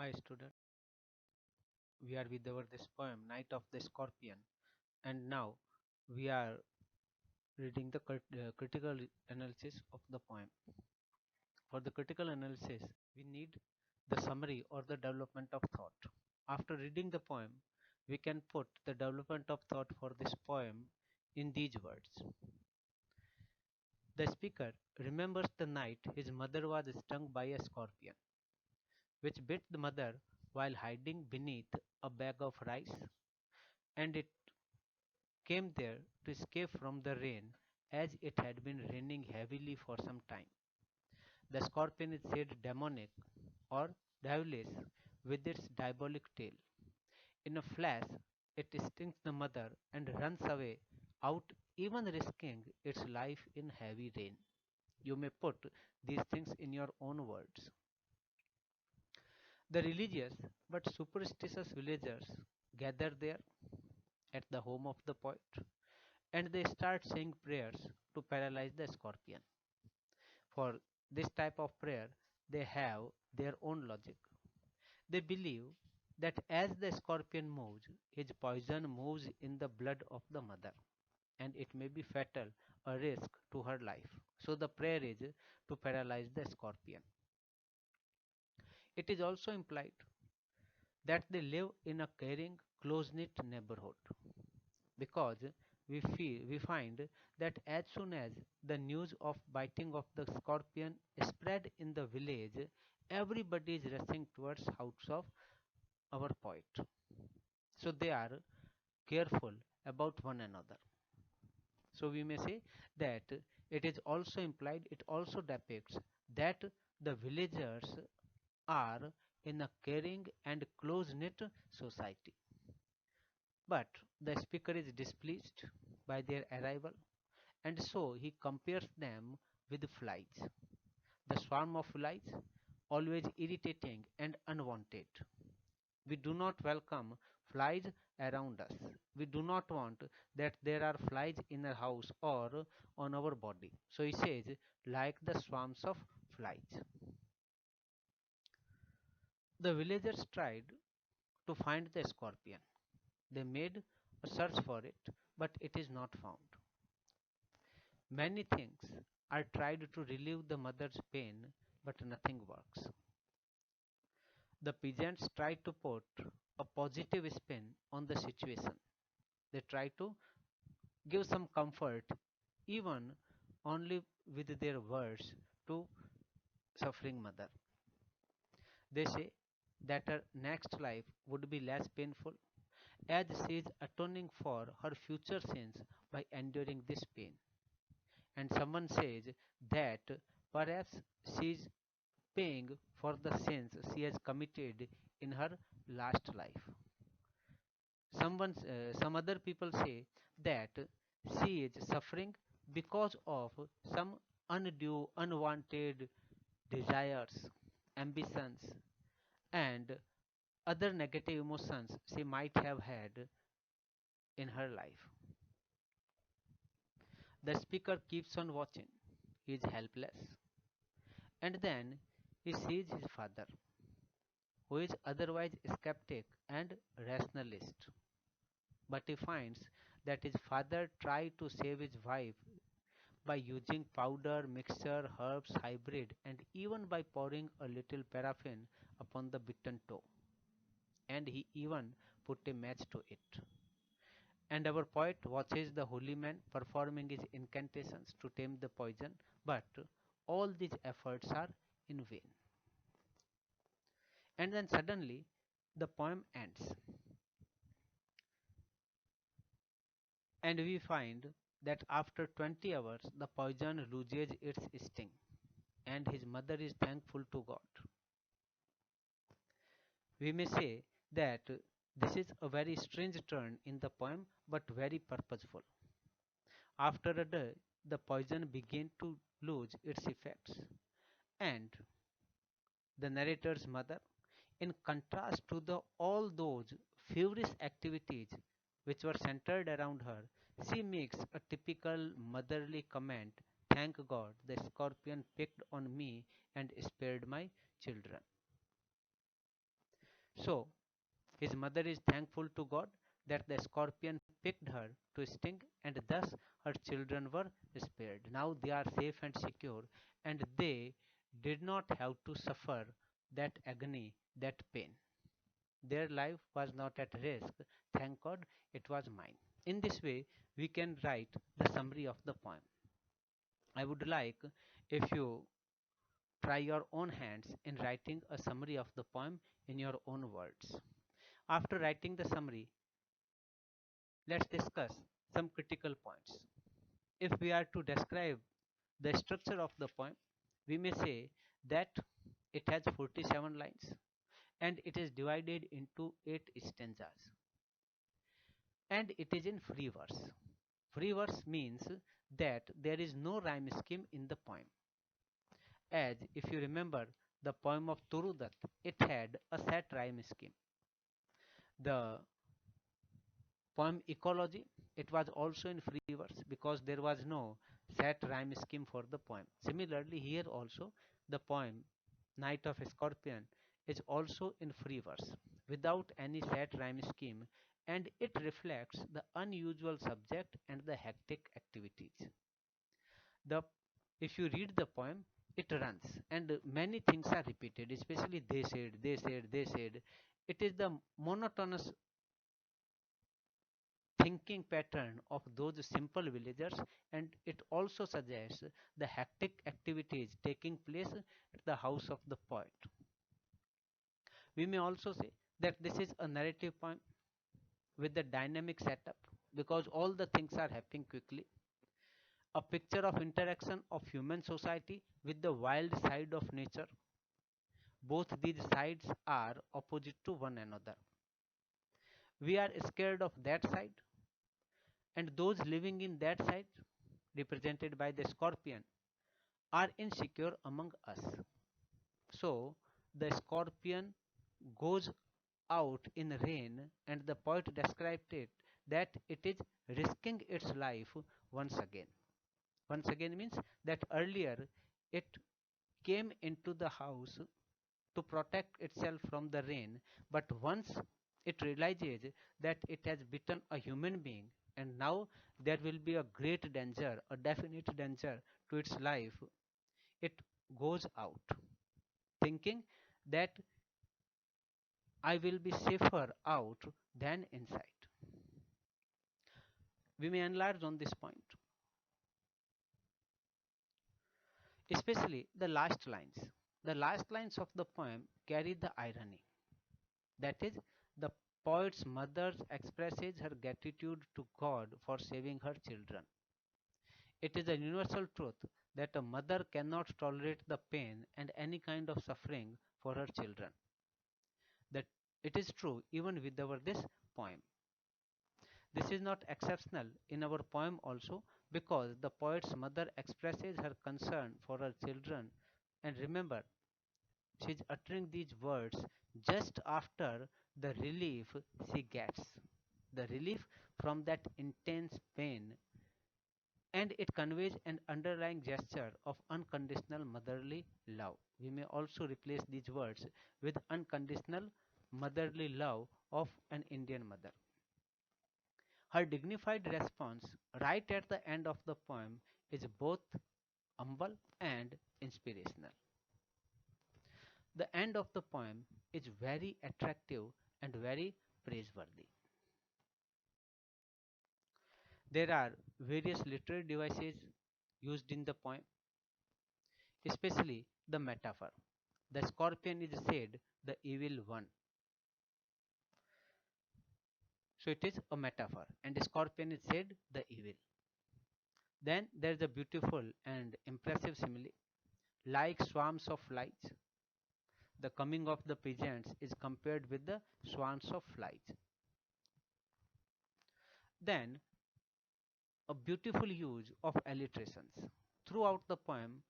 Hi student, we are with our this poem Night of the Scorpion, and now we are reading the critical analysis of the poem. For the critical analysis, we need the summary or the development of thought. After reading the poem, we can put the development of thought for this poem in these words. The speaker remembers the night his mother was stung by a scorpion, which bit the mother while hiding beneath a bag of rice, and it came there to escape from the rain as it had been raining heavily for some time. The scorpion is said demonic or devilish with its diabolic tail. In a flash, it stings the mother and runs away out, even risking its life in heavy rain. You may put these things in your own words. The religious but superstitious villagers gather there at the home of the poet and they start saying prayers to paralyze the scorpion. For this type of prayer, they have their own logic. They believe that as the scorpion moves, his poison moves in the blood of the mother, and it may be fatal, a risk to her life. So the prayer is to paralyze the scorpion. It is also implied that they live in a caring, close-knit neighborhood because we find that as soon as the news of biting of the scorpion spread in the village, everybody is rushing towards house of our poet. So they are careful about one another. So we may say that it is also implied, it also depicts that the villagers are in a caring and close knit society. But the speaker is displeased by their arrival, and so he compares them with flies. The swarm of flies, always irritating and unwanted. We do not welcome flies around us. We do not want that there are flies in our house or on our body. So he says, like the swarms of flies. The villagers tried to find the scorpion. They made a search for it, but it is not found. Many things are tried to relieve the mother's pain, but nothing works. The peasants try to put a positive spin on the situation. They try to give some comfort, even only with their words, to suffering mother. They say that her next life would be less painful as she is atoning for her future sins by enduring this pain. And someone says that perhaps she is paying for the sins she has committed in her last life. Some other people say that she is suffering because of some undue, unwanted desires, ambitions, and other negative emotions she might have had in her life. The speaker keeps on watching. He is helpless. And then he sees his father, who is otherwise skeptic and rationalist. But he finds that his father tried to save his wife by using powder, mixture, herbs, hybrid, and even by pouring a little paraffin upon the bitten toe. And he even put a match to it. And our poet watches the holy man performing his incantations to tame the poison, but all these efforts are in vain. And then suddenly the poem ends, and we find that after 20 hours the poison loses its sting, and his mother is thankful to God. We may say that this is a very strange turn in the poem, but very purposeful. After a day, the poison began to lose its effects, and the narrator's mother, in contrast to all those feverish activities which were centered around her, she makes a typical motherly comment: Thank God the scorpion picked on me and spared my children. So his mother is thankful to God that the scorpion picked her to sting, and thus her children were spared. Now they are safe and secure, and they did not have to suffer that agony, that pain. Their life was not at risk. Thank God it was mine. In this way, we can write the summary of the poem. I would like if you try your own hands in writing a summary of the poem in your own words. After writing the summary, let's discuss some critical points. If we are to describe the structure of the poem, we may say that it has 47 lines and it is divided into 8 stanzas, and it is in free verse. Free verse means that there is no rhyme scheme in the poem. As if you remember the poem of Turudat, it had a set rhyme scheme. The poem Ecology, it was also in free verse because there was no set rhyme scheme for the poem. Similarly, here also the poem Night of Scorpion is also in free verse without any set rhyme scheme, and it reflects the unusual subject and the hectic activities. The if you read the poem, it runs and many things are repeated, especially they said. It is the monotonous thinking pattern of those simple villagers, and it also suggests the hectic activities taking place at the house of the poet. We may also say that this is a narrative poem with the dynamic setup because all the things are happening quickly. A picture of interaction of human society with the wild side of nature. Both these sides are opposite to one another. We are scared of that side, and those living in that side, represented by the scorpion, are insecure among us. So the scorpion goes out in rain, and the poet described it that it is risking its life once again. Once again means that earlier it came into the house to protect itself from the rain, but once it realizes that it has bitten a human being, and now there will be a great danger, a definite danger to its life, it goes out thinking that I will be safer out than inside. We may enlarge on this point, especially the last lines. The last lines of the poem carry the irony. That is, the poet's mother expresses her gratitude to God for saving her children. It is a universal truth that a mother cannot tolerate the pain and any kind of suffering for her children. That it is true even with our this poem. This is not exceptional in our poem also because the poet's mother expresses her concern for her children, and remember, she is uttering these words just after the relief she gets, the relief from that intense pain, and it conveys an underlying gesture of unconditional motherly love. We may also replace these words with unconditional motherly love of an Indian mother. Her dignified response right at the end of the poem is both humble and inspirational. The end of the poem is very attractive and very praiseworthy. There are various literary devices used in the poem, especially the metaphor. The scorpion is said the evil one. So it is a metaphor, and the scorpion is said the evil. Then there is a beautiful and impressive simile. Like swarms of flies, the coming of the peasants is compared with the swarms of flies. Then a beautiful use of alliterations. Throughout the poem,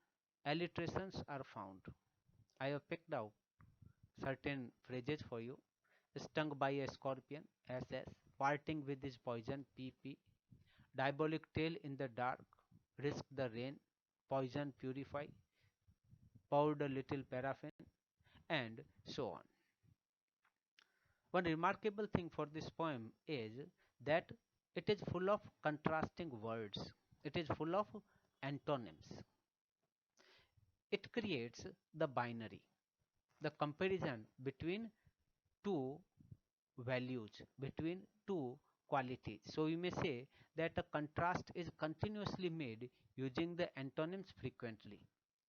alliterations are found. I have picked out certain phrases for you. Stung by a scorpion, SS. Parting with his poison, PP. Diabolic tale in the dark, risk the rain, poison purify, poured a little paraffin, and so on. One remarkable thing for this poem is that it is full of contrasting words, it is full of antonyms. It creates the binary, the comparison between two values, between two qualities. So we may say that a contrast is continuously made using the antonyms frequently,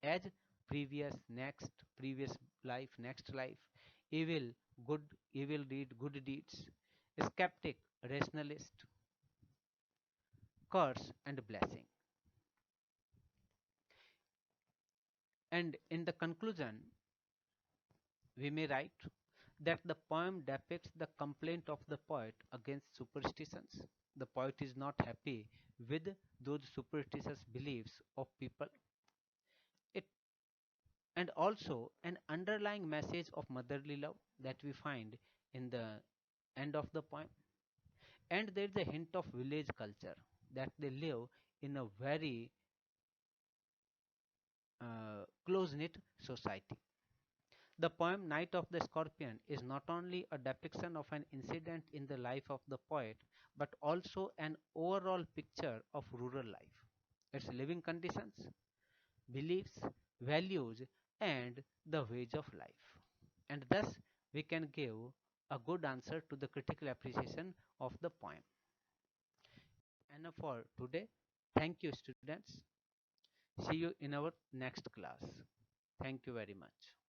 as previous, next, previous life, next life, evil, good, evil deed, good deeds, skeptic, rationalist, curse, and blessing. And in the conclusion, we may write that the poem depicts the complaint of the poet against superstitions. The poet is not happy with those superstitious beliefs of people. It and also an underlying message of motherly love that we find in the end of the poem. And there is a hint of village culture that they live in a very close knit society. The poem Night of the Scorpion is not only a depiction of an incident in the life of the poet, but also an overall picture of rural life, its living conditions, beliefs, values, and the wage of life. And thus, we can give a good answer to the critical appreciation of the poem. And for today, thank you, students. See you in our next class. Thank you very much.